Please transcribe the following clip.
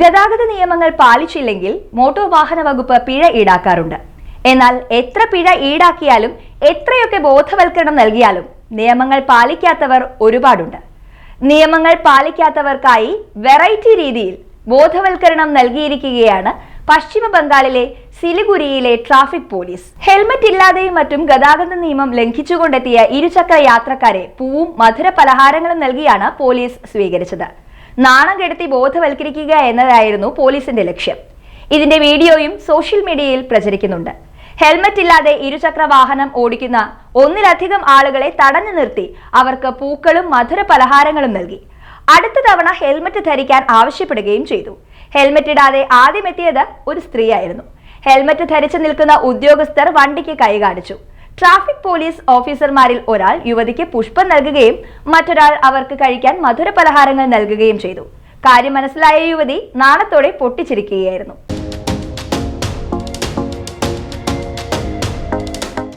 ഗതാഗത നിയമങ്ങൾ പാലിച്ചില്ലെങ്കിൽ മോട്ടോർ വാഹന വകുപ്പ് പിഴ ഈടാക്കാറുണ്ട്. എന്നാൽ എത്ര പിഴ ഈടാക്കിയാലും എത്രയൊക്കെ ബോധവൽക്കരണം നൽകിയാലും നിയമങ്ങൾ പാലിക്കാത്തവർ ഒരുപാടുണ്ട്. നിയമങ്ങൾ പാലിക്കാത്തവർക്കായി വെറൈറ്റി രീതിയിൽ ബോധവൽക്കരണം നൽകിയിരിക്കുകയാണ് പശ്ചിമ ബംഗാളിലെ സിലിഗുരിയിലെ ട്രാഫിക് പോലീസ്. ഹെൽമറ്റ് ഇല്ലാതെയും മറ്റും ഗതാഗത നിയമം ലംഘിച്ചുകൊണ്ടെത്തിയ ഇരുചക്ര യാത്രക്കാരെ പൂവും മധുര പലഹാരങ്ങളും നൽകിയാണ് പോലീസ് സ്വീകരിച്ചത്. നാണം കെടുത്തി ബോധവൽക്കരിക്കുക എന്നതായിരുന്നു പോലീസിന്റെ ലക്ഷ്യം. ഇതിന്റെ വീഡിയോയും സോഷ്യൽ മീഡിയയിൽ പ്രചരിക്കുന്നുണ്ട്. ഹെൽമറ്റ് ഇല്ലാതെ ഇരുചക്ര വാഹനം ഓടിക്കുന്ന ഒന്നിലധികം ആളുകളെ തടഞ്ഞു നിർത്തി അവർക്ക് പൂക്കളും മധുര പലഹാരങ്ങളും നൽകി. അടുത്ത തവണ ഹെൽമറ്റ് ധരിക്കാൻ ആവശ്യപ്പെടുകയും ചെയ്തു. ഹെൽമറ്റ് ഇടാതെ ആദ്യം എത്തിയത് ഒരു സ്ത്രീയായിരുന്നു. ഹെൽമറ്റ് ധരിച്ചു നിൽക്കുന്ന ഉദ്യോഗസ്ഥർ വണ്ടിക്ക് കൈകാണിച്ചു. ട്രാഫിക് പോലീസ് ഓഫീസർമാരിൽ ഒരാൾ യുവതിക്ക് പുഷ്പം നൽകുകയും മറ്റൊരാൾ അവർക്ക് കഴിക്കാൻ മധുര പലഹാരങ്ങൾ നൽകുകയും ചെയ്തു. കാര്യം മനസ്സിലായ യുവതി നാണത്തോടെ പൊട്ടിച്ചിരിക്കുകയായിരുന്നു.